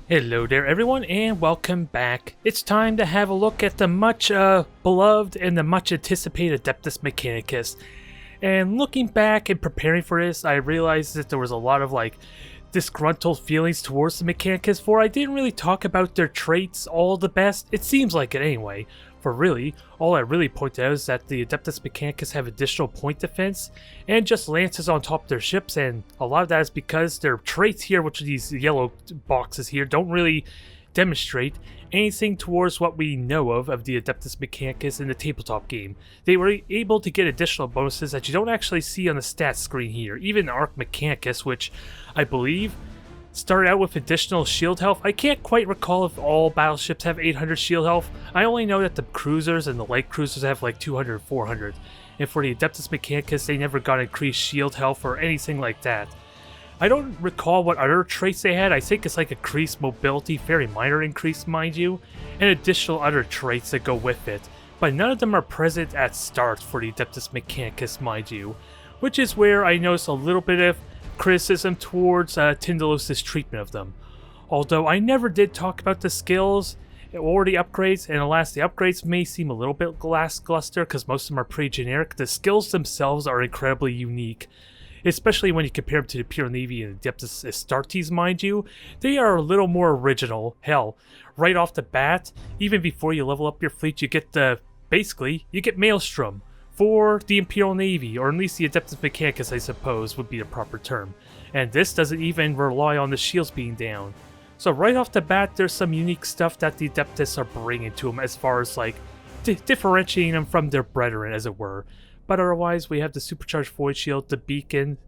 Hello there everyone and welcome back. It's time to have a look at the much beloved and the much anticipated Adeptus Mechanicus. And looking back and preparing for this, I realized that there was a lot of disgruntled feelings towards the Mechanicus, for I didn't really talk about their traits all the best. It seems like it anyway. For really, all I really pointed out is that the Adeptus Mechanicus have additional point defense and just lances on top of their ships, and a lot of that is because their traits here, which are these yellow boxes here, don't really demonstrate anything towards what we know of the Adeptus Mechanicus in the tabletop game. They were able to get additional bonuses that you don't actually see on the stats screen here. Even Arch Mechanicus, which I believe started out with additional shield health. I can't quite recall if all battleships have 800 shield health. I only know that the cruisers and the light cruisers have like 200, 400. And for the Adeptus Mechanicus, they never got increased shield health or anything like that. I don't recall what other traits they had. I think it's like increased mobility, very minor increase mind you, and additional other traits that go with it. But none of them are present at start for the Adeptus Mechanicus, mind you. Which is where I noticed a little bit of criticism towards Tyndallos' treatment of them. Although I never did talk about the skills or the upgrades, and alas, the upgrades may seem a little bit lackluster because most of them are pretty generic. The skills themselves are incredibly unique, especially when you compare them to the Pure Navy and Adeptus Astartes, mind you. They are a little more original. Hell, right off the bat, even before you level up your fleet, you get you get Maelstrom for the Imperial Navy, or at least the Adeptus Mechanicus, I suppose, would be the proper term. And this doesn't even rely on the shields being down. So right off the bat, there's some unique stuff that the Adeptus are bringing to them as far as differentiating them from their brethren, as it were. But otherwise, we have the Supercharged Void Shield, the Beacon,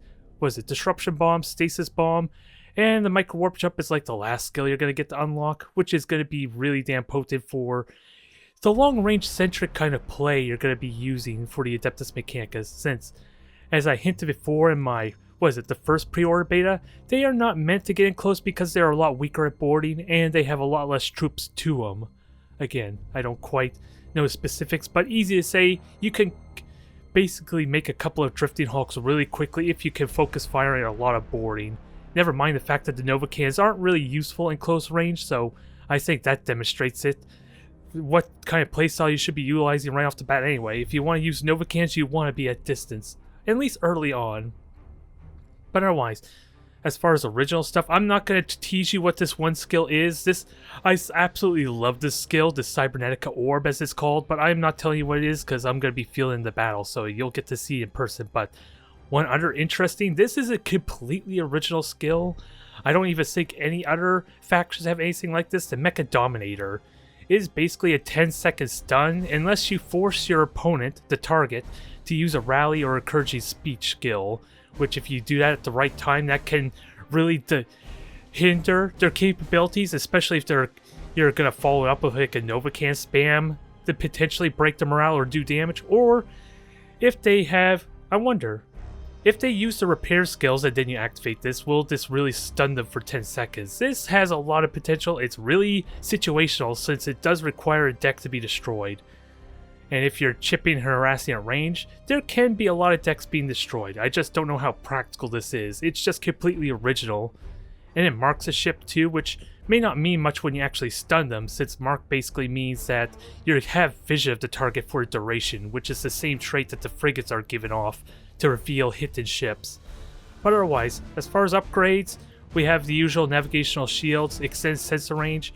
Disruption Bomb, Stasis Bomb, and the Micro Warp Jump is like the last skill you're going to get to unlock, which is going to be really damn potent for the long-range centric kind of play you're going to be using for the Adeptus Mechanicus, since, as I hinted before in my, the first pre-order beta, they are not meant to get in close because they're a lot weaker at boarding and they have a lot less troops to them. Again, I don't quite know specifics, but easy to say, you can basically make a couple of drifting hulks really quickly if you can focus firing a lot of boarding. Never mind the fact that the Nova cannons aren't really useful in close range, so I think that demonstrates it. What kind of playstyle you should be utilizing right off the bat anyway. If you want to use Nova cannons, you want to be at distance, at least early on. But otherwise, as far as original stuff, I'm not going to tease you what this one skill is. I absolutely love this skill, the Cybernetica Orb as it's called, but I'm not telling you what it is because I'm going to be feeling the battle, so you'll get to see it in person. But one other interesting, this is a completely original skill. I don't even think any other factions have anything like this. The Mecha Dominator is basically a 10-second stun unless you force your opponent, the target, to use a rally or encouraging speech skill, which if you do that at the right time, that can really hinder their capabilities, especially if you're going to follow up with like a Nova Can spam to potentially break the morale or do damage, or if they have, I wonder, if they use the repair skills and then you activate this, will this really stun them for 10 seconds? This has a lot of potential. It's really situational since it does require a deck to be destroyed. And if you're chipping and harassing at range, there can be a lot of decks being destroyed. I just don't know how practical this is. It's just completely original. And it marks a ship too, which may not mean much when you actually stun them, since mark basically means that you have vision of the target for a duration, which is the same trait that the frigates are given off to reveal hidden ships. But otherwise, as far as upgrades, we have the usual navigational shields, extended sensor range,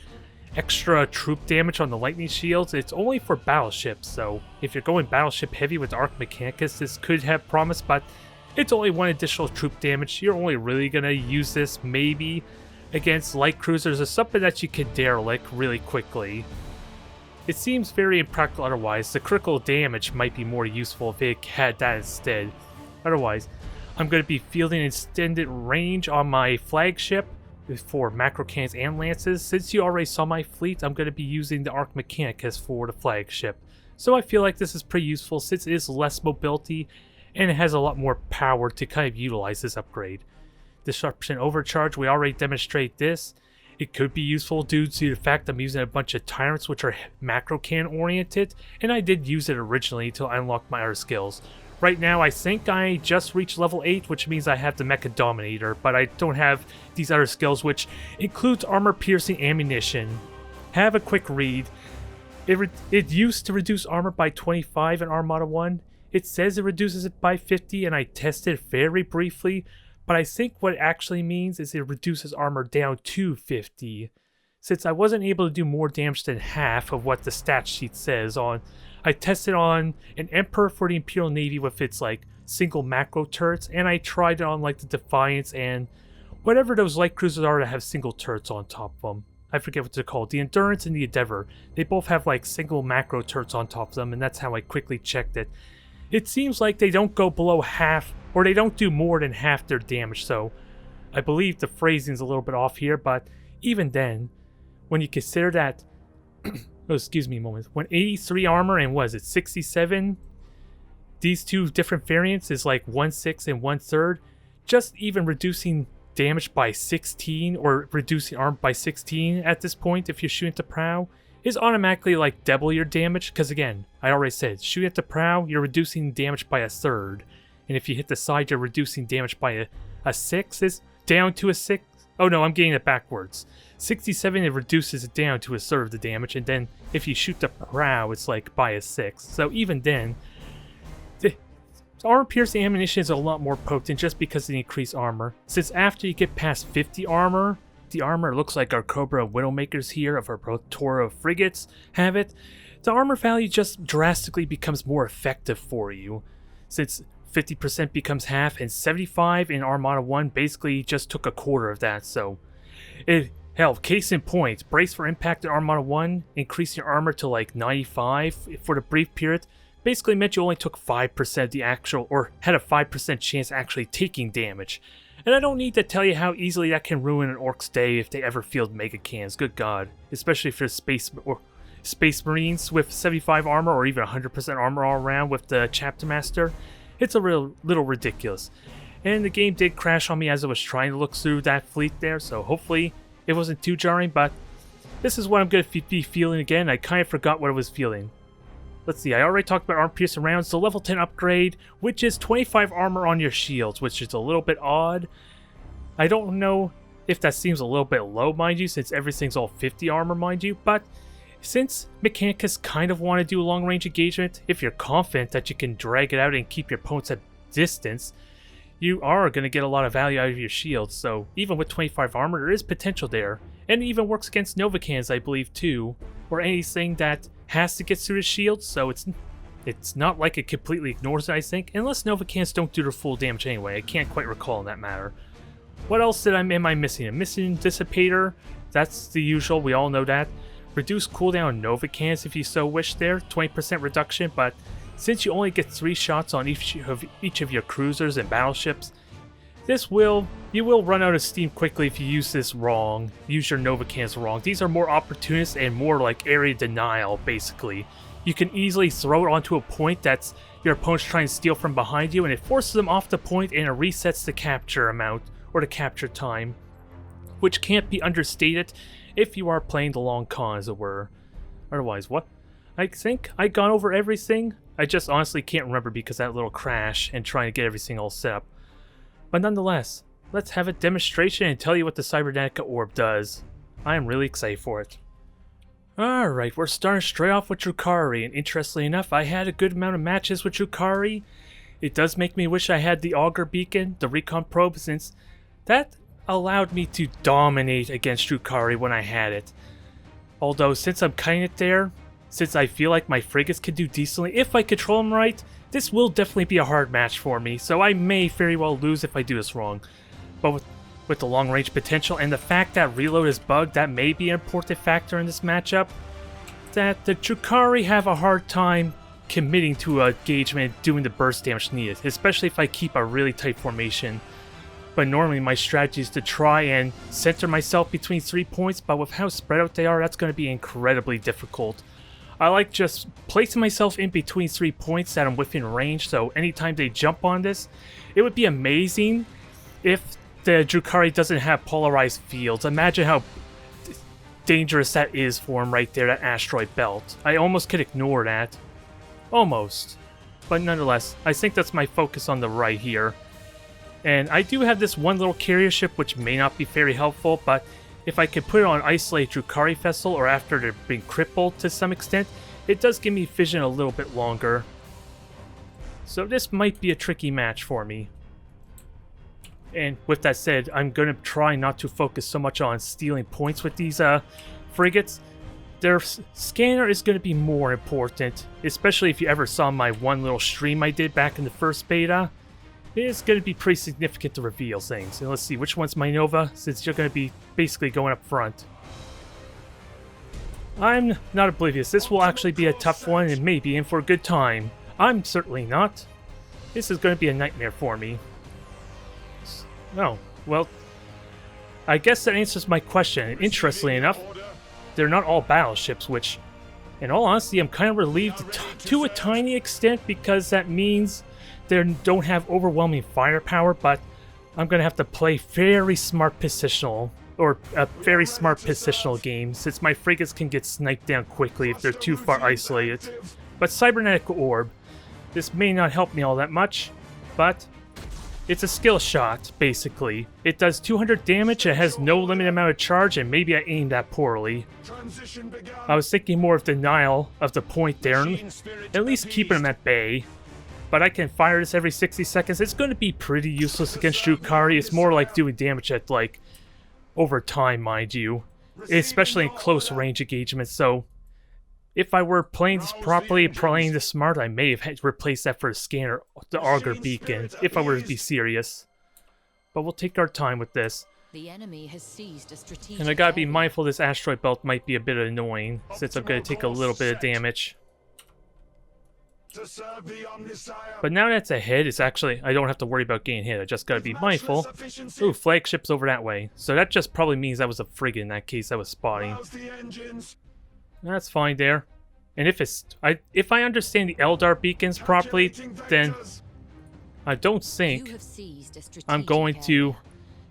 extra troop damage on the lightning shields. It's only for battleships, so if you're going battleship heavy with Arch Mechanicus, this could have promise, but it's only one additional troop damage. You're only really going to use this maybe against light cruisers or something that you can derelict really quickly. It seems very impractical otherwise. The critical damage might be more useful if it had that instead. Otherwise, I'm going to be fielding extended range on my flagship for macro cannons and lances. Since you already saw my fleet, I'm going to be using the Arch Mechanicus for the flagship. So I feel like this is pretty useful since it is less mobility and it has a lot more power to kind of utilize this upgrade. Disruption Overcharge, we already demonstrate this. It could be useful due to the fact I'm using a bunch of Tyrants which are macro cannon oriented, and I did use it originally to unlock my other skills. Right now, I think I just reached level 8, which means I have the Mecha Dominator, but I don't have these other skills, which includes armor-piercing ammunition. Have a quick read. It used to reduce armor by 25 in Armada 1. It says it reduces it by 50, and I tested very briefly, but I think what it actually means is it reduces armor down to 50. Since I wasn't able to do more damage than half of what the stat sheet says I tested on an Emperor for the Imperial Navy with its like single macro turrets, and I tried it on like the Defiance and whatever those light cruisers are that have single turrets on top of them. I forget what they're called. The Endurance and the Endeavor. They both have like single macro turrets on top of them, and that's how I quickly checked it. It seems like they don't go below half, or they don't do more than half their damage, so I believe the phrasing's a little bit off here, but even then, when you consider that oh, excuse me a moment. When 83 armor and what is it, 67? These two different variants is like 1/6 and 1/3. Just even reducing damage by 16 or reducing armor by 16 at this point if you're shooting at the prow is automatically like double your damage. Because again, I already said, shooting at the prow, you're reducing damage by 1/3. And if you hit the side, you're reducing damage by a 6 is down to a 6. Oh no, I'm getting it backwards. 67, it reduces it down to 1/3 of the damage, and then if you shoot the prow, it's like by a 6. So even then, the armor-piercing ammunition is a lot more potent just because of the increased armor. Since after you get past 50 armor, the armor looks like our Cobra Widowmakers here of our Protoro frigates have it. The armor value just drastically becomes more effective for you. Since 50% becomes half, and 75 in Armada 1 basically just took a quarter of that, so hell, case in point, Brace for Impact in Armada 1, increasing your armor to like 95 for the brief period, basically meant you only took 5% of the actual, or had a 5% chance of actually taking damage. And I don't need to tell you how easily that can ruin an Orc's day if they ever field Mega Cans, good god. Especially for Space Marines with 75 armor or even 100% armor all around with the Chapter Master. It's a little ridiculous. And the game did crash on me as I was trying to look through that fleet there, so hopefully it wasn't too jarring, but this is what I'm going to be feeling again. I kind of forgot what I was feeling. Let's see, I already talked about armor-piercing rounds, the level 10 upgrade, which is 25 armor on your shields, which is a little bit odd. I don't know if that seems a little bit low, mind you, since everything's all 50 armor, mind you, but since Mechanicus kind of want to do a long-range engagement, if you're confident that you can drag it out and keep your opponents at distance, you are going to get a lot of value out of your shields, so even with 25 armor, there is potential there. And it even works against Novacans, I believe, too, or anything that has to get through the shield, so it's not like it completely ignores it, I think, unless Novacans don't do their full damage anyway. I can't quite recall in that matter. What else am I missing? I'm missing Dissipator, that's the usual, we all know that. Reduce cooldown Novacans if you so wish there, 20% reduction, but since you only get 3 shots on each of your cruisers and battleships, you will run out of steam quickly if you use this wrong, use your Novacans wrong. These are more opportunist and more like area denial, basically. You can easily throw it onto a point that's your opponent's trying to steal from behind you, and it forces them off the point and it resets the capture amount, or the capture time, which can't be understated if you are playing the long con, as it were. Otherwise, what? I think I gone over everything. I just honestly can't remember because of that little crash and trying to get everything all set up. But nonetheless, let's have a demonstration and tell you what the Cybernetica Orb does. I am really excited for it. Alright, we're starting straight off with Drukhari, and interestingly enough, I had a good amount of matches with Drukhari. It does make me wish I had the Augur Beacon, the Recon Probe, since that allowed me to dominate against Drukhari when I had it. Although, since I'm cutting it there, since I feel like my frigates can do decently, if I control them right, this will definitely be a hard match for me, so I may very well lose if I do this wrong. But with the long-range potential and the fact that reload is bugged, that may be an important factor in this matchup, that the Drukhari have a hard time committing to a engagement and doing the burst damage needed, especially if I keep a really tight formation. But normally my strategy is to try and center myself between 3 points, but with how spread out they are, that's going to be incredibly difficult. I like just placing myself in between 3 points that I'm within range, so anytime they jump on this, it would be amazing if the Drukhari doesn't have polarized fields. Imagine how dangerous that is for him right there, that asteroid belt. I almost could ignore that. Almost. but nonetheless, I think that's my focus on the right here. And I do have this one little carrier ship, which may not be very helpful, but if I could put it on isolated Drukhari vessel, or after they're being crippled to some extent, it does give me vision a little bit longer. So this might be a tricky match for me. And with that said, I'm going to try not to focus so much on stealing points with these frigates. Their scanner is going to be more important, especially if you ever saw my one little stream I did back in the first beta. It's going to be pretty significant to reveal things. And let's see, which one's my Nova, since you're going to be basically going up front. I'm not oblivious. This will actually be a tough one and maybe in for a good time. I'm certainly not. This is going to be a nightmare for me. Oh, well, I guess that answers my question. Interestingly enough, they're not all battleships, which, in all honesty, I'm kind of relieved to a tiny extent, because that means they don't have overwhelming firepower, but I'm going to have to play very smart positional, or a very smart positional game, since my frigates can get sniped down quickly if they're too far isolated. But Cybernetic Orb, this may not help me all that much, but it's a skill shot, basically. It does 200 damage, it has no limited amount of charge, and maybe I aimed that poorly. I was thinking more of denial of the point there, and at least keeping them at bay. But I can fire this every 60 seconds. It's going to be pretty useless against Drukhari. It's more like doing damage at, like, over time, mind you. Especially in close range engagements, so if I were playing this properly, playing this smart, I may have replaced that for a scanner, the auger beacon, if I were to be serious. But we'll take our time with this. The enemy has seized a strategic and I gotta be mindful this asteroid belt might be a bit annoying, since I'm gonna take a little bit of damage. But now that's ahead, it's actually, I don't have to worry about getting hit, I just gotta be mindful. Ooh, flagship's over that way. So that just probably means that was a frigate in that case I was spotting. That's fine there. And if I understand the Eldar beacons properly, then I don't think I'm going to...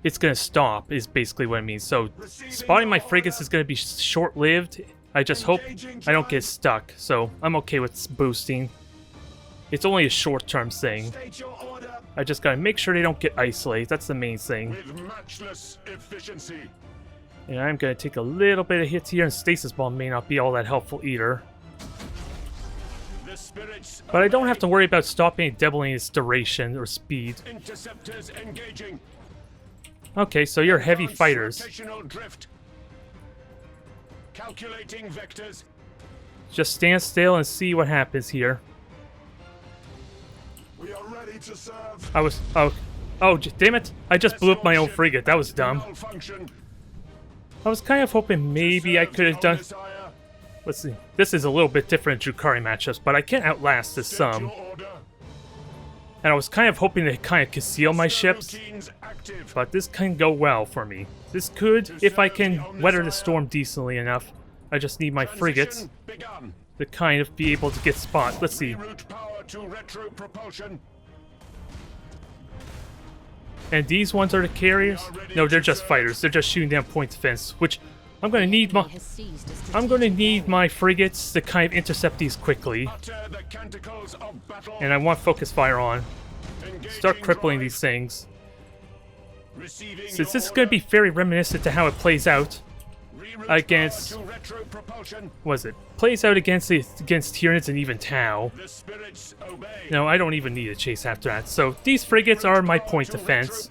It's going to stop, is basically what it means. So, spotting my frigates is going to be short-lived. I just hope I don't get stuck. So, I'm okay with boosting. It's only a short-term thing. I just gotta make sure they don't get isolated. That's the main thing. And I'm gonna take a little bit of hits here, and Stasis Bomb may not be all that helpful either. But I don't have to worry about stopping and doubling its duration or speed. Okay, so you're heavy fighters. Just stand still and see what happens here. Damn it! I just blew up my own frigate. That was dumb. I was kind of hoping maybe I could have done... Let's see. This is a little bit different in Drukhari matchups, but I can outlast this some. And I was kind of hoping to kind of conceal my ships, but this can go well for me. This could, if I can weather the storm decently enough. I just need my frigates to kind of be able to get spot. Let's see. And these ones are the carriers? No, they're just fighters. They're just shooting down point defense, which I'm going to need my frigates to kind of intercept these quickly. And I want focus fire on. Start crippling these things. Since this is going to be very reminiscent to how it plays out against... Was it? Plays out against Tyranids and even Tau. No, I don't even need a chase after that. So these frigates are my point defense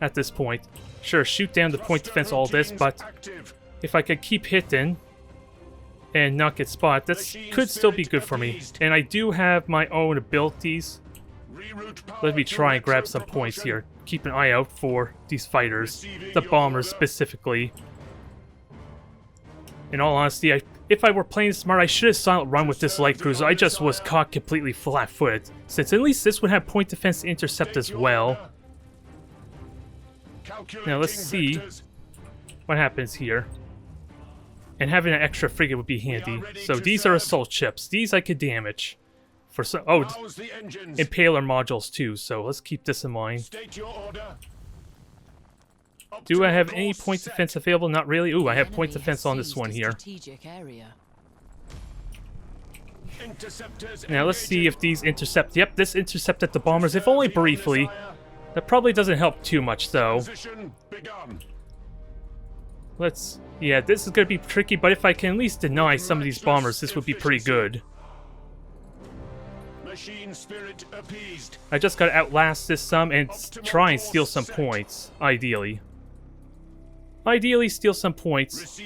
at this point. Sure, shoot down the point defense all this, but if I could keep hitting and not get spot, that could still be good for me. And I do have my own abilities. Let me try and grab some points here. Keep an eye out for these fighters, the bombers specifically. In all honesty, if I were playing smart, I should have silent run with this light cruiser. I just was caught completely flat-footed, since at least this would have point defense to intercept as well. Now let's see what happens here. And having an extra frigate would be handy. So these are assault ships. These I could damage. For some, oh, impaler modules too. So let's keep this in mind. Do I have any point defense available? Not really. Ooh, I have point defense on this one here. Now let's see if these intercept. Yep, this intercepted the bombers, if only briefly. That probably doesn't help too much, though. Yeah, this is going to be tricky, but if I can at least deny some of these bombers, this would be pretty good. I just got to outlast this some and try and steal some points, ideally. Ideally, steal some points,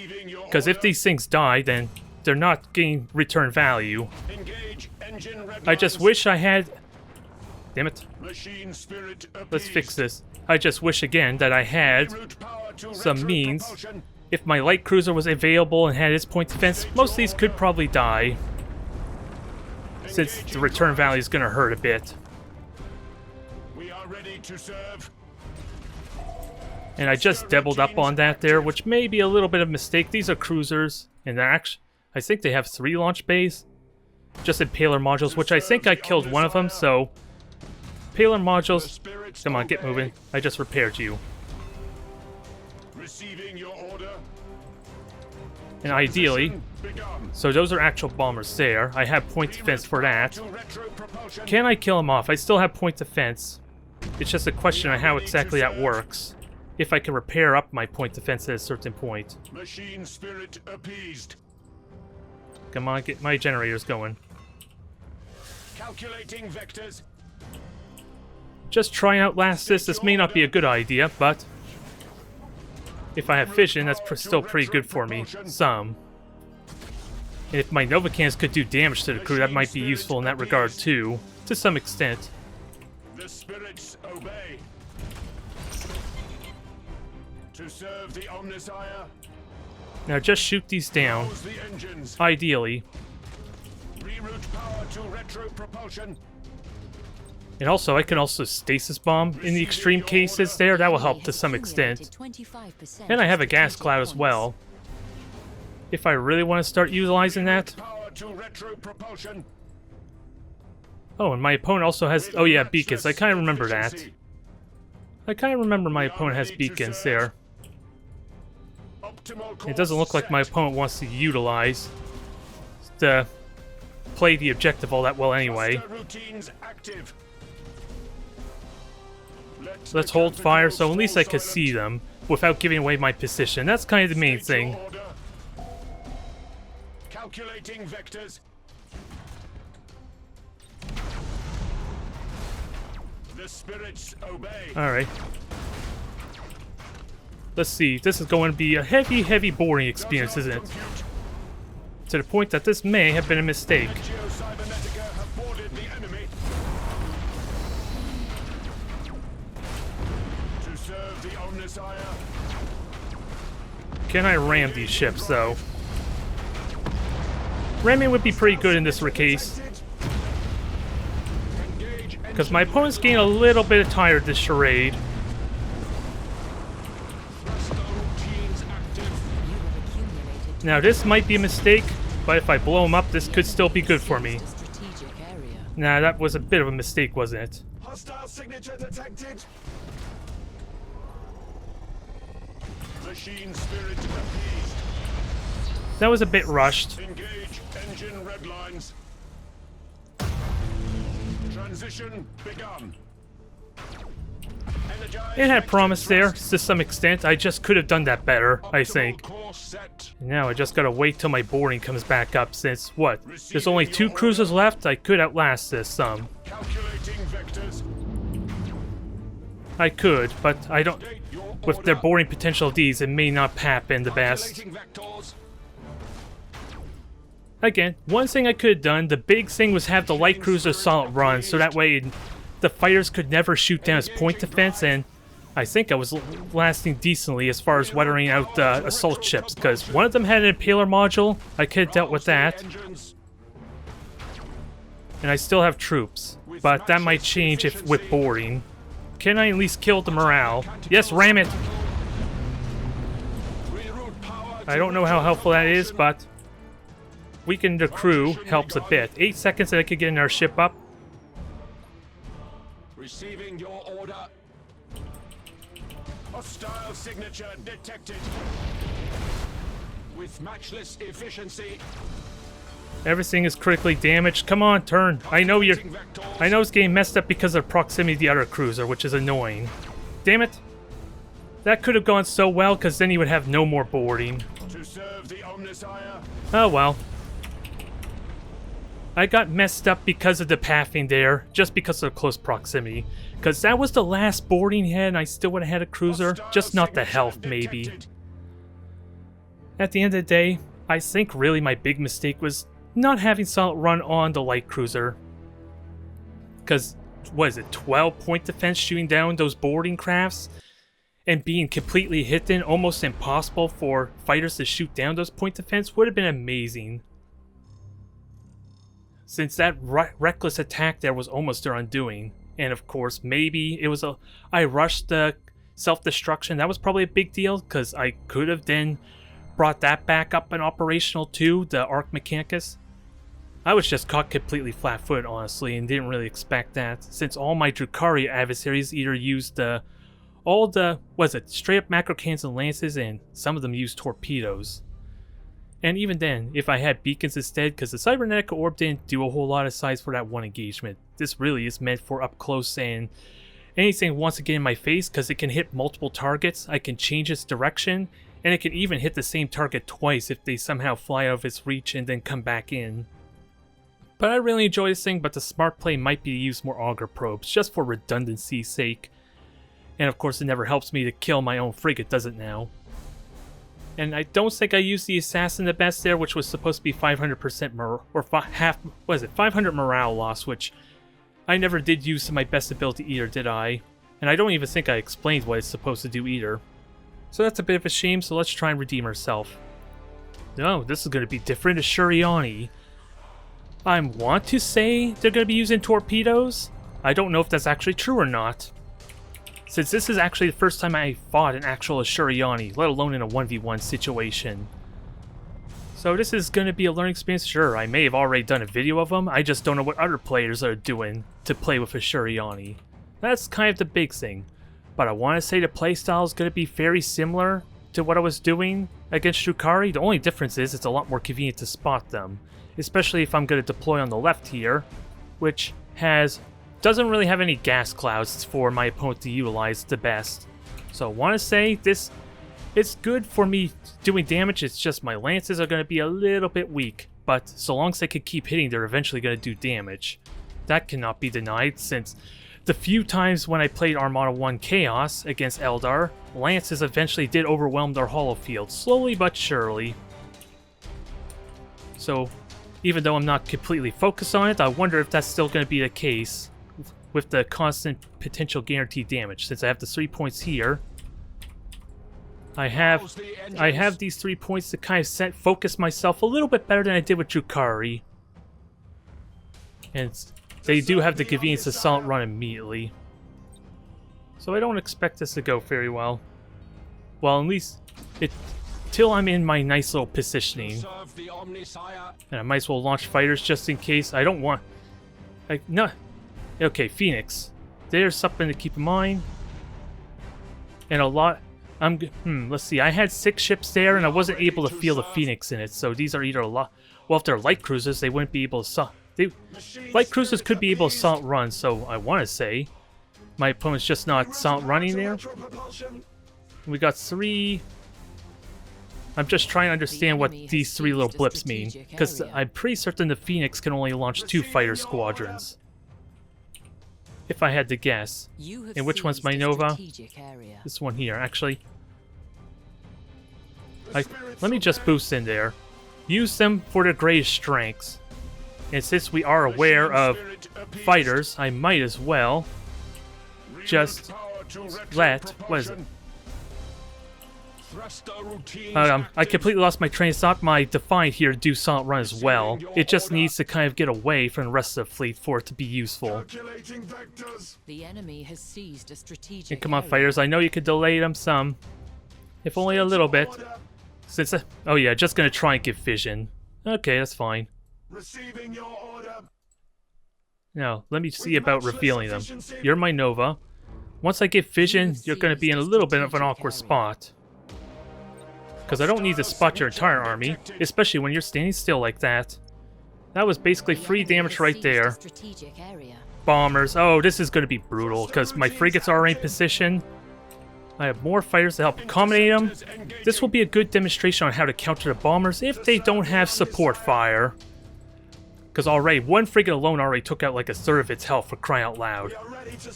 because if these things die, then they're not getting return value. I just wish I had... Damn it. Let's fix this. I just wish again that I had some means. If my light cruiser was available and had its point defense, most of these could probably die, since the return value is going to hurt a bit. We are ready to serve. And I just doubled up on that there, which may be a little bit of a mistake. These are cruisers, and they're actually, I think they have 3 launch bays. Just impaler modules, which I think I killed one of them, so... Impaler modules, come on, get moving. I just repaired you. Receiving your order. And ideally, so those are actual bombers there. I have point defense for that. Can I kill them off? I still have point defense. It's just a question of how exactly that works. If I can repair up my point defense at a certain point. Machine spirit appeased. Come on, get my generators going. Calculating vectors. Just try and outlast this. This may not be a good idea, but if I have fission, that's still pretty good for me. Some. And if my Novacans could do damage to the crew, that might be useful in that regard too, to some extent. The spirits obey. To serve the Omnissiah. Now just shoot these down. Close the engines. Ideally. Reroute power to retro propulsion. And also, I can also stasis bomb in the extreme cases there. That will help to some extent. And I have a gas cloud as well. If I really want to start utilizing that. Power to retro propulsion. Oh, and my opponent also has... Oh yeah, beacons. I kind of remember that. I kind of remember my opponent has beacons there. It doesn't look like my opponent wants to utilize the play the objective all that well anyway. Let's hold fire so at least I can see them without giving away my position. That's kind of the main thing. Calculating vectors. The spirits obey. Alright. Let's see. This is going to be a heavy, heavy boring experience, isn't it? To the point that this may have been a mistake. Can I ram these ships, though? Ramming would be pretty good in this case. Because my opponent's getting a little bit tired this charade. Now this might be a mistake, but if I blow him up, this could still be good for me. Nah, that was a bit of a mistake, wasn't it? Hostile signature detected. Machine spirit appeased. That was a bit rushed. Engage engine red lines. Transition begun. It had promise there, to some extent. I just could have done that better, I think. Now I just gotta wait till my boarding comes back up, since, what? There's only 2 cruisers left? I could outlast this some. I could, but I don't... With their boarding potential Ds, it may not happen the best. Again, one thing I could have done, the big thing was have the light cruiser solid run, so that way the fighters could never shoot down his point defense, and I think I was lasting decently as far as weathering out the assault ships, because one of them had an impaler module. I could have dealt with that. And I still have troops, but that might change if with boarding. Can I at least kill the morale? Yes, ram it! I don't know how helpful that is, but weakening the crew helps a bit. 8 seconds and I could get our ship up. Receiving your order. Hostile signature detected. With matchless efficiency. Everything is critically damaged. Come on, turn. I know it's getting messed up because of proximity to the other cruiser, which is annoying. Damn it. That could have gone so well, because then you would have no more boarding. To serve the Omnissiah. Oh well. I got messed up because of the pathing there, just because of close proximity. Because that was the last boarding head, and I still would have had a cruiser, just not the health, maybe. At the end of the day, I think really my big mistake was not having Solid run on the light cruiser. Because, what is it, 12 point defense shooting down those boarding crafts? And being completely hidden, almost impossible for fighters to shoot down those point defense would have been amazing. Since that reckless attack there was almost their undoing. And of course, maybe it was I rushed the self-destruction. That was probably a big deal, because I could have then brought that back up and operational too, the Arc Mechanicus. I was just caught completely flat-footed, honestly, and didn't really expect that, since all my Drukhari adversaries either used straight-up macro cannons and lances, and some of them used torpedoes. And even then, if I had beacons instead, because the cybernetic orb didn't do a whole lot of size for that one engagement. This really is meant for up close, and anything wants to get in my face, because it can hit multiple targets, I can change its direction, and it can even hit the same target twice if they somehow fly out of its reach and then come back in. But I really enjoy this thing, but the smart play might be to use more auger probes, just for redundancy's sake. And of course it never helps me to kill my own frigate, does it now? And I don't think I used the assassin the best there, which was supposed to be 500% 500 morale loss, which I never did use to my best ability either, did I? And I don't even think I explained what it's supposed to do either. So that's a bit of a shame, so let's try and redeem herself. No, this is going to be different. Ashuriani. I want to say they're going to be using torpedoes. I don't know if that's actually true or not, since this is actually the first time I fought an actual Ashuriani, let alone in a 1v1 situation. So this is going to be a learning experience. Sure, I may have already done a video of them, I just don't know what other players are doing to play with Ashuriani. That's kind of the big thing. But I want to say the playstyle is going to be very similar to what I was doing against Drukhari. The only difference is it's a lot more convenient to spot them, especially if I'm going to deploy on the left here, which doesn't really have any gas clouds for my opponent to utilize the best. So I want to say it's good for me doing damage. It's just my lances are going to be a little bit weak, but so long as they can keep hitting, they're eventually going to do damage. That cannot be denied, since the few times when I played Armada 1 Chaos against Eldar, lances eventually did overwhelm their hollow field, slowly but surely. So even though I'm not completely focused on it, I wonder if that's still going to be the case with the constant potential guaranteed damage. Since I have the 3 points here, I have these 3 points to kind of focus myself a little bit better than I did with Drukhari. And they do have the convenience to assault run immediately. So I don't expect this to go very well. Well, at least till I'm in my nice little positioning. And I might as well launch fighters just in case. I don't want... no. Okay, Phoenix. There's something to keep in mind. And a lot... let's see. I had 6 ships there, and I wasn't able to feel the Phoenix in it. So these are either a lot... Well, if they're light cruisers, they wouldn't be able to... Light cruisers could be able to assault run, so I want to say my opponent's just not assault running there. We got 3... I'm just trying to understand what these 3 little blips mean, because I'm pretty certain the Phoenix can only launch 2 fighter squadrons. If I had to guess. And which one's my Nova? This one here, actually. Let me just boost in there. Use them for their greatest strengths. And since we are aware of fighters, I might as well just let... What is it? I completely lost my train of thought. My Defiant here to do Silent Run as well. It just needs to kind of get away from the rest of the fleet for it to be useful. The enemy has seized a strategic and come on, fighters. I know you could delay them some. If only a little bit. Since oh yeah, just gonna try and give vision. Okay, that's fine. Receiving your order. Now, let me see about revealing them. You're my Nova. Once I get vision, you're going to be in a little bit of an awkward spot. Because I don't need to spot your entire army, especially when you're standing still like that. That was basically The free enemy damage has right seized a there. strategic area. Bombers. Oh, this is going to be brutal because my frigates are in position. I have more fighters to help accommodate them. This will be a good demonstration on how to counter the bombers if they don't have support fire. Because already, one frigate alone already took out like a third of its health, for crying out loud.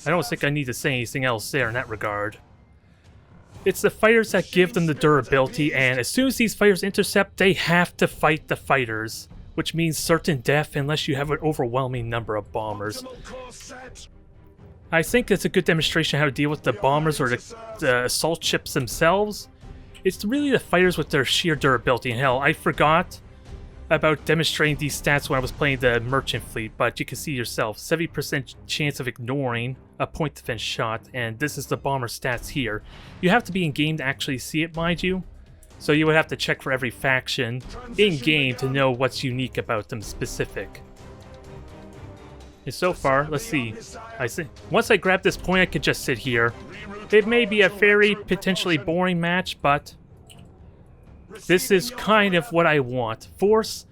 I don't think I need to say anything else there in that regard. It's the fighters that give them the durability, and as soon as these fighters intercept, they have to fight the fighters, which means certain death unless you have an overwhelming number of bombers. I think it's a good demonstration how to deal with the bombers or the assault ships themselves. It's really the fighters with their sheer durability. And hell, I forgot about demonstrating these stats when I was playing the merchant fleet, but you can see yourself, 70% chance of ignoring a point defense shot, and this is the bomber stats here. You have to be in game to actually see it, mind you, so you would have to check for every faction in game to know what's unique about them specific. And so far, let's see. Once I grab this point, I could just sit here. It may be a very potentially boring match, but this is kind of what I want. Force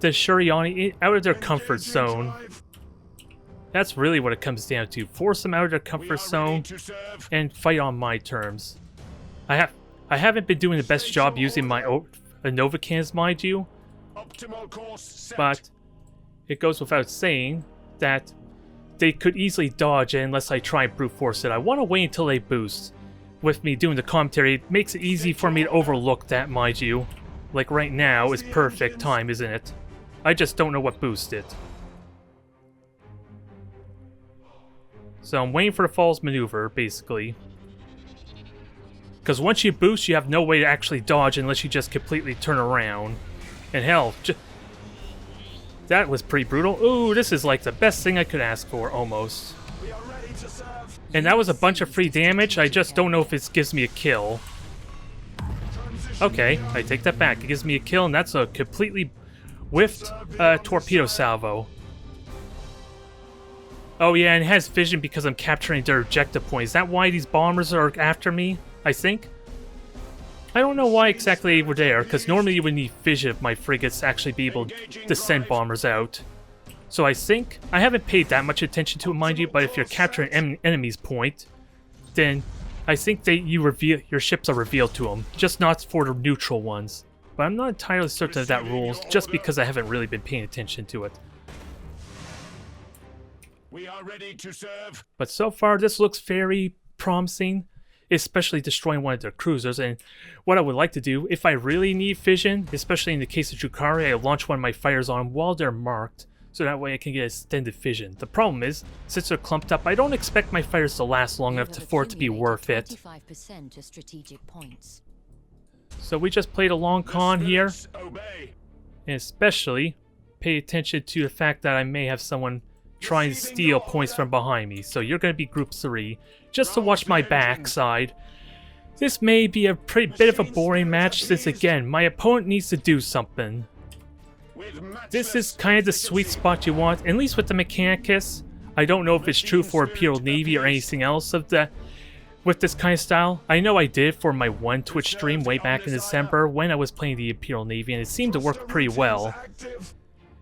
the Shuriani out of their comfort zone. That's really what it comes down to. Force them out of their comfort zone and fight on my terms. I haven't been doing the best job using my Nova cannons, mind you, but it goes without saying that they could easily dodge it unless I try and brute force it. I want to wait until they boost. With me doing the commentary, it makes it easy for me to overlook that, mind you. Like right now is perfect time, isn't it? I just don't know what boost it. So I'm waiting for the falls maneuver, basically. Because once you boost, you have no way to actually dodge unless you just completely turn around. And hell, that was pretty brutal. Ooh, this is like the best thing I could ask for, almost. And that was a bunch of free damage. I just don't know if it gives me a kill. Okay, I take that back. It gives me a kill, and that's a completely whiffed torpedo salvo. Oh yeah, and it has vision because I'm capturing their objective point. Is that why these bombers are after me, I think? I don't know why exactly they were there, because normally you would need vision if my frigates actually be able to send bombers out. So I think, I haven't paid that much attention to it, mind you, but if you're capturing an enemy's point, then I think your ships are revealed to them, just not for the neutral ones. But I'm not entirely certain of that rules, just because I haven't really been paying attention to it. We are ready to serve. But so far, this looks very promising, especially destroying one of their cruisers. And what I would like to do, if I really need vision, especially in the case of Drukhari, I launch one of my fighters on them while they're marked, so that way I can get extended vision. The problem is, since they're clumped up, I don't expect my fighters to last long enough for it to be worth it. 25% to strategic points. So we just played a long con here, Obey. and especially pay attention to the fact that I may have someone trying to steal points from behind me. So you're going to be group 3, just to watch my backside. This may be a pretty bit of a boring match, since again, my opponent needs to do something. This is kind of the sweet spot you want, at least with the Mechanicus. I don't know if it's true for Imperial Navy or anything else of that with this kind of style. I know I did for my one Twitch stream way back in December when I was playing the Imperial Navy, and it seemed to work pretty well.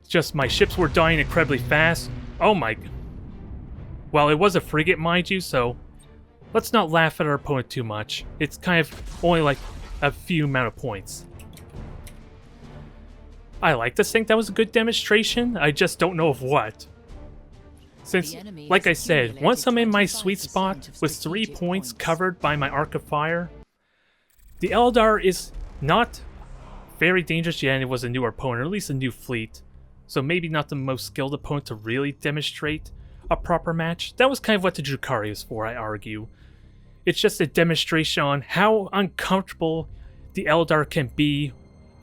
Just my ships were dying incredibly fast. Oh my... Well, it was a frigate, mind you, so let's not laugh at our opponent too much. It's kind of only like a few amount of points. I like to think that was a good demonstration, I just don't know of what. Since, like I said, once I'm in my sweet spot with 3 points covered by my Arc of Fire, the Eldar is not very dangerous yet, and it was a newer opponent, or at least a new fleet. So maybe not the most skilled opponent to really demonstrate a proper match. That was kind of what the Drukhari is for, I argue. It's just a demonstration on how uncomfortable the Eldar can be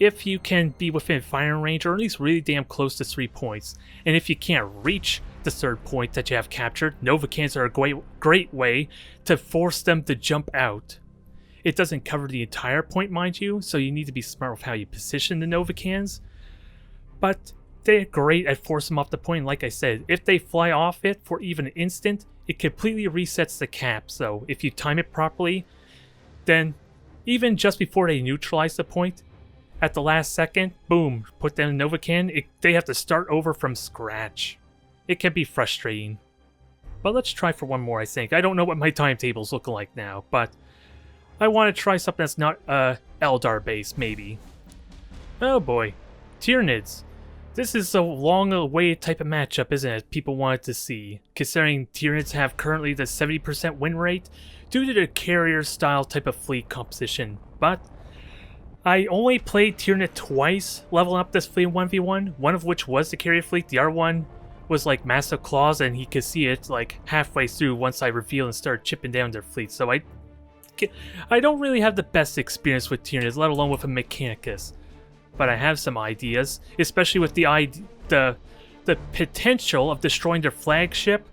if you can be within firing range, or at least really damn close to 3 points. And if you can't reach the 3rd point that you have captured, Nova cannons are a great way to force them to jump out. It doesn't cover the entire point, mind you, so you need to be smart with how you position the Nova cannons. But they're great at forcing them off the point. Like I said, if they fly off it for even an instant, it completely resets the cap. So if you time it properly, then even just before they neutralize the point, at the last second, boom, put down Nova Cannon, they have to start over from scratch. It can be frustrating. But let's try for one more, I think. I don't know what my timetable's looking like now, but I want to try something that's not Eldar based, maybe. Oh boy. Tyranids. This is a long-awaited type of matchup, isn't it? People wanted to see, considering Tyranids have currently the 70% win rate due to the carrier-style type of fleet composition. But I only played Tyranid twice, leveling up this fleet in 1v1, one of which was the carrier fleet, the other one was like Massive Claws, and he could see it like halfway through once I revealed and started chipping down their fleet. So I don't really have the best experience with Tyranids, let alone with a Mechanicus. But I have some ideas, especially with the potential of destroying their flagship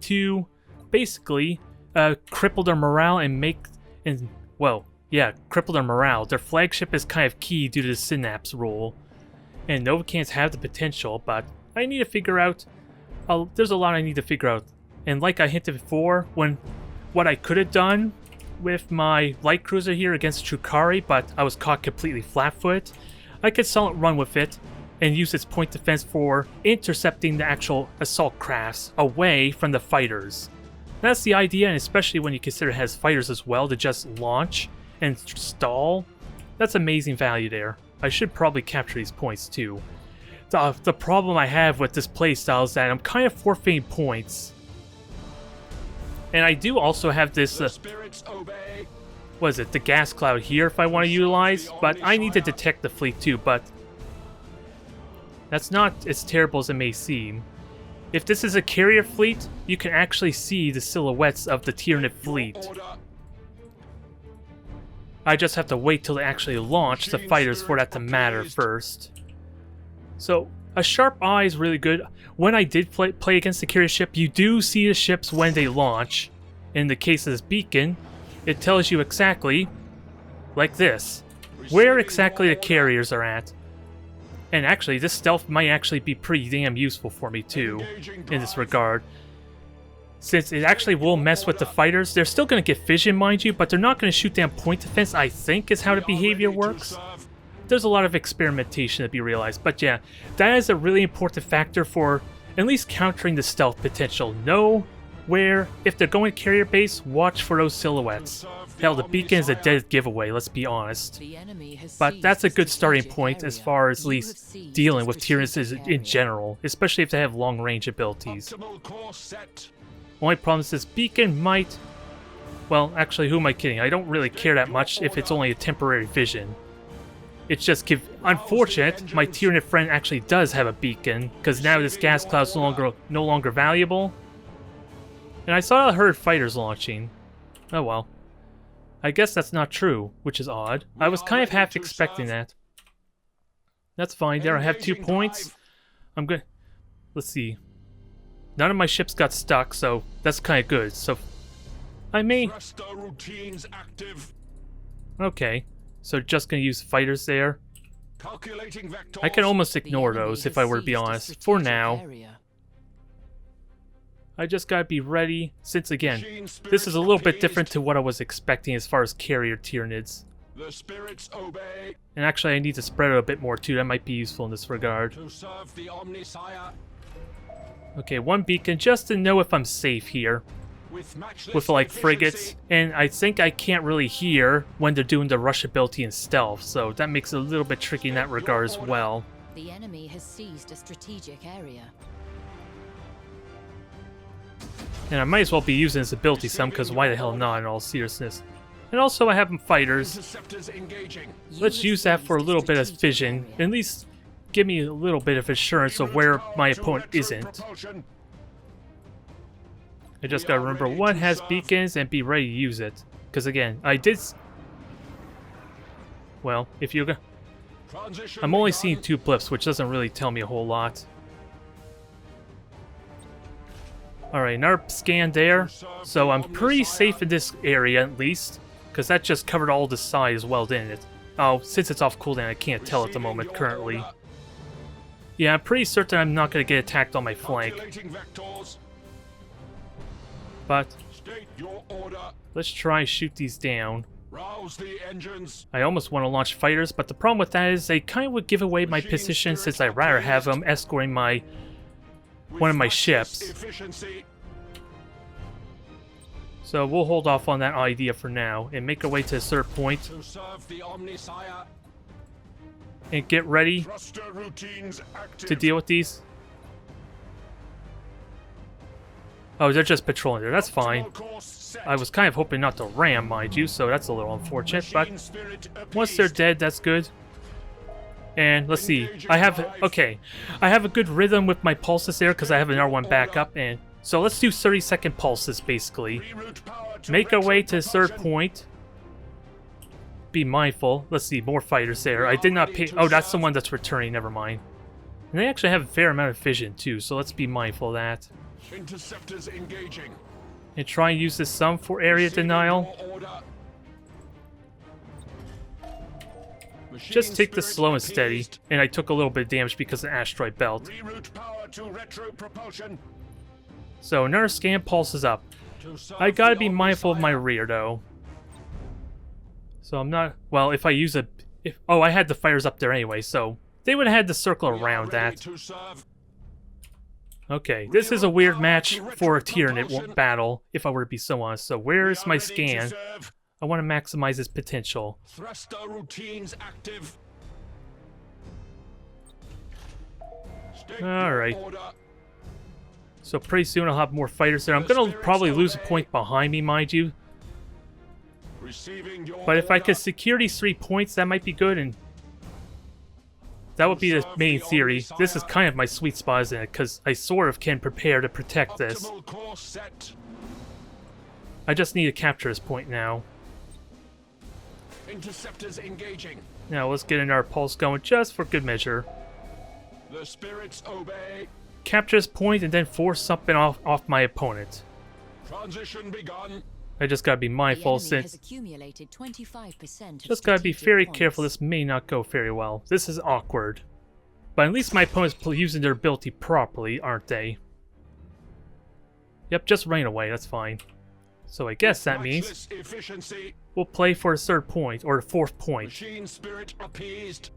to basically cripple their morale and cripple their morale. Their flagship is kind of key due to the Synapse rule, and Nova Cannons have the potential, but I need to figure out. There's a lot I need to figure out, and like I hinted before, what I could have done with my light cruiser here against Chukari, but I was caught completely flat-footed. I could solid run with it and use its point defense for intercepting the actual assault crafts away from the fighters. That's the idea, and especially when you consider it has fighters as well to just launch and stall. That's amazing value there. I should probably capture these points too. The problem I have with this playstyle is that I'm kind of forfeiting points. And I do also have this, what is it, the gas cloud here if I want to utilize, but I need to detect the fleet too, but that's not as terrible as it may seem. If this is a carrier fleet, you can actually see the silhouettes of the Tyranid fleet. I just have to wait till they actually launch the fighters for that to matter first. So, a sharp eye is really good. When I did play against the carrier ship, you do see the ships when they launch. In the case of this beacon, it tells you exactly, like this, where exactly the carriers are at. And actually, this stealth might actually be pretty damn useful for me too, in this regard. Since it actually will mess with the fighters, they're still going to get vision, mind you, but they're not going to shoot down point defense, I think is how the behavior works. There's a lot of experimentation to be realized, but yeah, that is a really important factor for at least countering the stealth potential. Know where, if they're going carrier base, watch for those silhouettes. Hell, the beacon is a dead giveaway, let's be honest. But that's a good starting point as far as at least dealing with Tyranids in general, especially if they have long range abilities. Only problem is this beacon might... Well, actually, who am I kidding? I don't really care that much if it's only a temporary vision. It's just unfortunate my Tyranid friend actually does have a beacon, because now this gas cloud is no longer valuable. And I saw I heard fighters launching. Oh well. I guess that's not true, which is odd. I was kind of half expecting that. That's fine. There I have 2 points. I'm good. Let's see. None of my ships got stuck, so that's kind of good. So I may... Okay. So just gonna use fighters there. I can almost ignore those if I were to be honest. For now. I just gotta be ready, since again, this is a little bit different to what I was expecting as far as carrier Tyranids. The spirits obey. And actually I need to spread it a bit more too, that might be useful in this regard. To serve the Omnissiah. Okay, 1 beacon just to know if I'm safe here. With like frigates, and I think I can't really hear when they're doing the rush ability and stealth, so that makes it a little bit tricky in that regard as well. The enemy has seized a strategic area. And I might as well be using this ability some, because why the hell not in all seriousness. And also I have fighters. Let's use that for a little bit of vision, at least give me a little bit of assurance of where my opponent isn't. I just gotta remember what has beacons and be ready to use it. Because again, I did... Well, if you're gonna... I'm only seeing 2 blips, which doesn't really tell me a whole lot. Alright, another scan there. So I'm pretty safe in this area at least. Because that just covered all the side as well, didn't it? Oh, since it's off cooldown, I can't tell at the moment currently. Yeah, I'm pretty certain I'm not gonna get attacked on my flank. But let's try and shoot these down. Rouse the engines. I almost want to launch fighters, but the problem with that is they kind of would give away my position since I'd rather have them escorting one of my ships. Efficiency. So we'll hold off on that idea for now and make our way to a certain point To serve the Omnissiah. and get ready Thruster routines active. to deal with these. Oh, they're just patrolling there. That's fine. Optimal course set. I was kind of hoping not to ram, mind you, so that's a little unfortunate. But Machine spirit once they're appeased. dead, that's good. And let's see. I have a good rhythm with my pulses there because I have another one back up. And so let's do 30-second pulses basically. Reroute power to Make our way to a third retro-propulsion. point. Be mindful. Let's see, more fighters there. I did not pay. Oh, that's the one that's returning. Never mind. And they actually have a fair amount of vision too, so let's be mindful of that. Interceptors engaging. And try and use this some for area Receiving denial. your order. Machine Just take this spirit slow and steady. appeased. And I took a little bit of damage because of the asteroid belt. Reroute power to retro propulsion. So another scan pulse is up. To serve I gotta the be mindful of my Omnissiah. rear though. So I'm not. Well, if I use a. Oh, I had the fires up there anyway, so they would have had to circle We are around ready that. to serve. Okay, this is a weird match for a Tyranid battle, if I were to be so honest. So where We is are my ready to scan? serve. I want to maximize its potential. Thruster routines active. State All your right. order. So pretty soon I'll have more fighters there. I'm gonna probably lose a point behind me, mind you. Receiving your But if I order. could secure these 3 points, that might be good, and that would be the main theory. This is kind of my sweet spot, isn't it? Because I sort of can prepare to protect this. Optimal course set. I just need to capture this point now. Interceptors engaging. Now let's get our pulse going just for good measure. The spirits obey. Capture this point and then force something off my opponent. Transition begun. I just gotta be mindful The enemy has since... accumulated 25% of Just gotta be strategic very points. careful. This may not go very well. This is awkward. But at least my opponent's using their ability properly, aren't they? Yep, just running away. That's fine. So I guess that means Matchless efficiency. we'll play for a third point, or a fourth point. Machine spirit appeased.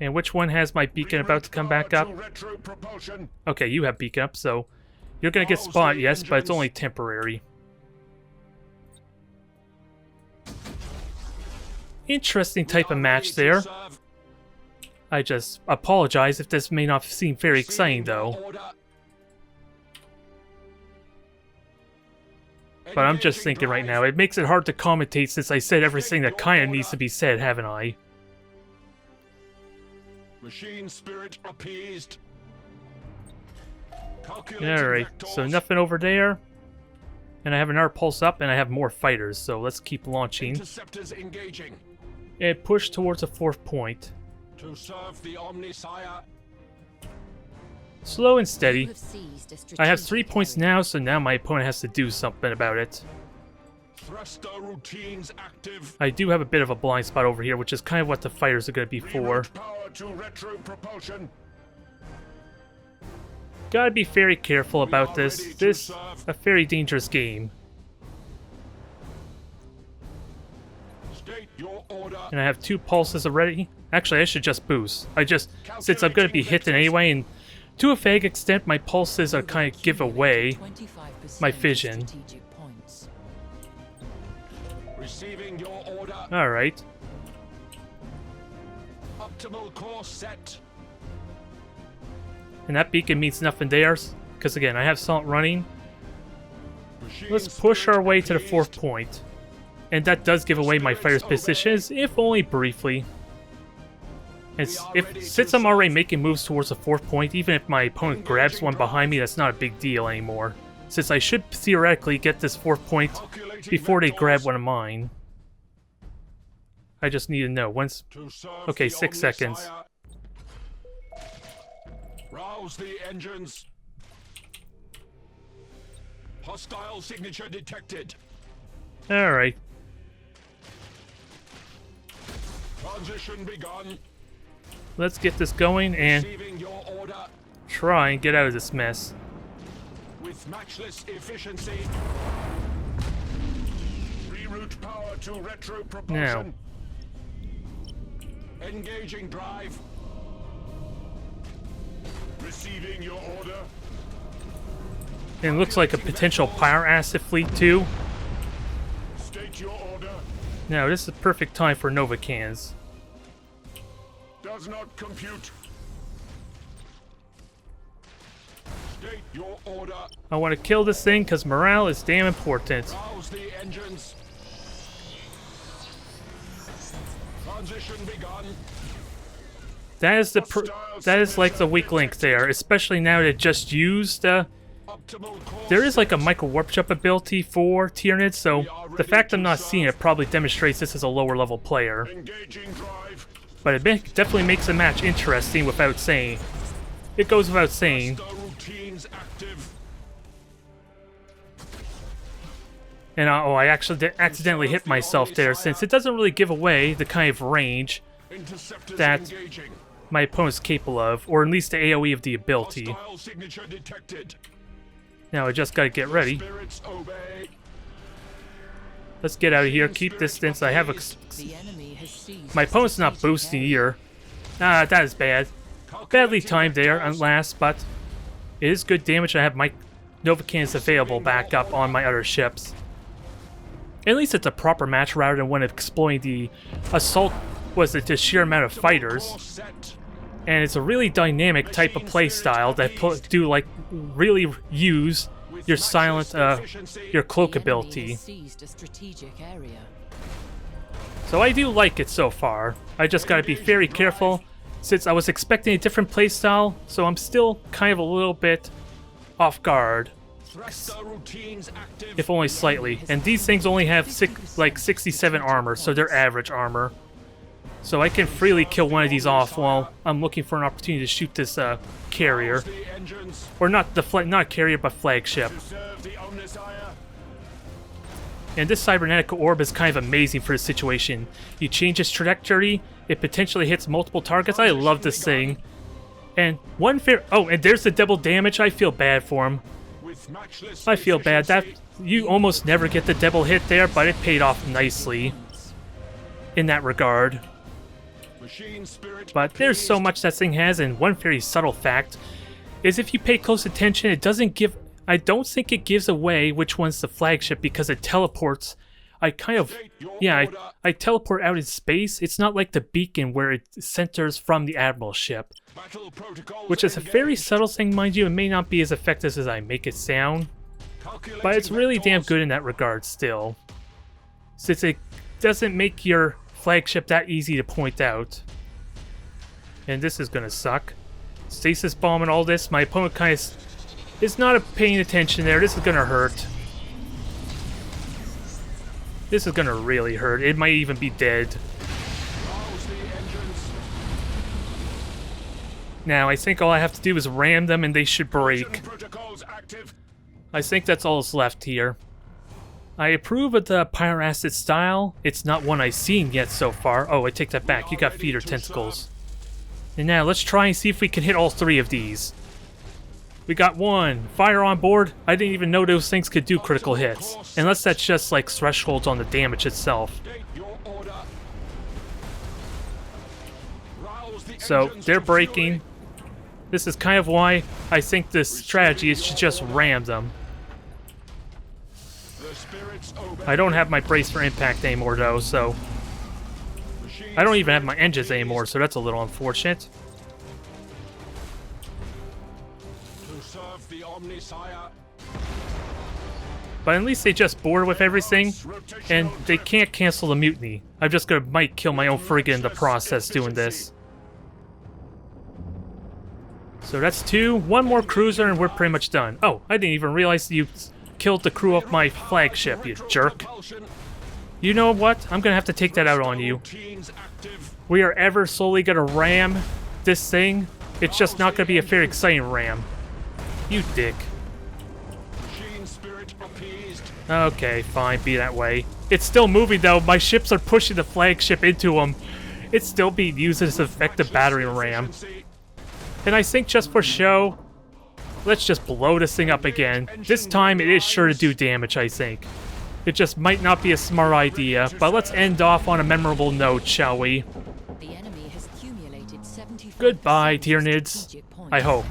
And which one has my beacon about to come back Reroute up? power to retro propulsion. Okay, you have beacon up, so you're gonna get Rouse spot, the yes, but it's engines. only temporary. Interesting type of We are match ready to there. serve. I just apologize if this may not seem very exciting, Receiving your though. order. But I'm just Engaging thinking right drive. now, it makes it hard to commentate since I said everything that kind of needs to be said, haven't I? Machine spirit appeased. Calculating Alright, so vectors. nothing over there. And I have another pulse up, and I have more fighters, so let's keep launching. Interceptors engaging. And push towards a fourth point. To serve the Omnissiah. Slow and You steady. have seized a I have strategic 3 points area. now, so now my opponent has to do something about it. Thruster routines active. I do have a bit of a blind spot over here, which is kind of what the fighters are going to be for. Reroute power to retro propulsion. Gotta be very careful about are this. ready to This serve. a very dangerous game. State your order. And I have 2 pulses already. Actually, I should just boost. Since I'm going to be hitting anyway, and to a vague extent, my pulses are kind of give away 25% my of vision. strategic points. Receiving your order. Alright. Optimal course set. And that beacon means nothing there, because again, I have Salt running. Machine Let's push spirit our way to the fourth appeased. point. And that does give away my fighter's positions, if only briefly. And since I'm already making moves towards the fourth point, even if my opponent grabs one behind me, that's not a big deal anymore. Since I should theoretically get this fourth point Calculating before they vectors. grab one of mine. I just need to know. When's... To serve Okay, the 6 seconds. Omnissiah. Rouse the engines. Hostile signature detected. Alright. Transition begun. Let's get this going and Receiving your order try and get out of this mess. with matchless efficiency. Reroute Change power to retro propulsion. Now. Engaging drive. Receiving your order. And it looks like a potential Pyre Acid fleet too. State your order. Now, this is the perfect time for Nova cans. Does not compute. State your order. I want to kill this thing because morale is damn important. Rouse the engines. Transition begun. That is like the weak link there, especially now that it just used. There is like a micro warp jump ability for Tyranids, so the fact I'm not seeing it probably demonstrates this is a lower level player. Engaging drive. But it definitely makes the match interesting without saying. It goes without saying. Routines active. And oh, I actually accidentally hit myself there, since it doesn't really give away the kind of range Interceptors that engaging. my opponent's capable of, or at least the AoE of the ability. Hostile signature detected. Now I just gotta get ready. Spirits obey. Let's get out of here, keep distance. I have a... The enemy has seized My opponent's not strategic boosting area. either. Ah, that is bad. Badly timed there at last, but it is good damage. I have my Nova cans available back up on my other ships. At least it's a proper match rather than when exploiting the assault was the sheer amount of fighters. Course set. And it's a really dynamic type of playstyle that do like really use your silent, your cloak The enemy ability. has seized a strategic area. So I do like it so far. I just gotta be very careful since I was expecting a different playstyle, so I'm still kind of a little bit off guard, Thruster routines active. if only slightly. And these things only have like 67 armor, so they're average armor. So I can freely kill one of these off while I'm looking for an opportunity to shoot this carrier, Rouse the engines. or not not carrier but flagship. To serve the Omnissiah. And this cybernetic orb is kind of amazing for this situation. You change its trajectory, it potentially hits multiple targets. I love this thing. And one fair... Oh, and there's the double damage. I feel bad for him. With matchless I feel bad. That efficiency. you almost never get the double hit there, but it paid off nicely in that regard. Machine spirit But there's so appeased. much that thing has, and one very subtle fact is if you pay close attention, it doesn't give... I don't think it gives away which one's the flagship because it teleports. I kind of... Yeah, I teleport out in space. It's not like the beacon where it centers from the Admiral ship, Battle protocols which is a very engaged. subtle thing, mind you. It may not be as effective as I make it sound, but it's really damn good in that regard still, since it doesn't make your flagship that easy to point out. And this is gonna suck. Stasis bomb and all this. My opponent kind of is not paying attention there. This is gonna hurt. This is gonna really hurt. It might even be dead. Rouse the engines. Now I think all I have to do is ram them and they should break. Protocols active. I think that's all that's left here. I approve of the Pyre Acid style. It's not one I've seen yet so far. Oh, I take that back. You got feeder tentacles. And now let's try and see if we can hit all three of these. We got one. Fire on board. I didn't even know those things could do critical hits. Unless that's just like thresholds on the damage itself. State your order. Rouse the So engines they're to breaking. fury. This is kind of why I think this strategy is to just ram them. The spirits obey. I don't have my brace for impact anymore though, so Machine I don't even have my spirit engines appeased. anymore, so that's a little unfortunate. To serve the Omnissiah. But at least they just board with everything, Rotational and they drift. can't cancel the mutiny. I'm just gonna might kill my own frigate in the process doing this. So that's two. One more cruiser and we're pretty much done. Oh, I didn't even realize you killed the crew of my flagship, you jerk. Propulsion. You know what? I'm gonna have to take that out on you. Routines active. We are ever slowly gonna ram this thing. It's just not gonna be a very exciting ram. You dick. Machine spirit appeased. Okay, fine, be that way. It's still moving though. My ships are pushing the flagship into them. It's still being used as an effective battering ram. Efficiency. And I think just for show, let's just blow this thing up again. This time it is sure to do damage, I think. It just might not be a smart idea, but let's end off on a memorable note, shall we? The enemy has accumulated 75% Goodbye, of Tyranids. strategic points. I hope.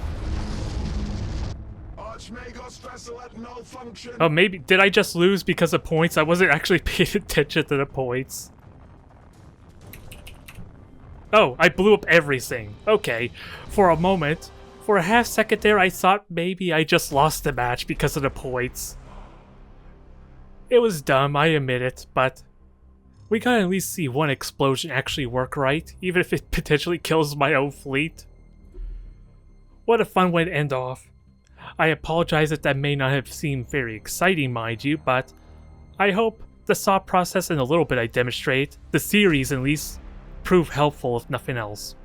Archmagos vessel at malfunction. Oh, maybe... Did I just lose because of points? I wasn't actually paying attention to the points. Oh, I blew up everything. Okay. For a moment, for a half second there, I thought maybe I just lost the match because of the points. It was dumb, I admit it, but we gotta at least see one explosion actually work right, even if it potentially kills my own fleet. What a fun way to end off. I apologize if that may not have seemed very exciting, mind you, but I hope the thought process and a little bit I demonstrate, the theories at least, prove helpful if nothing else.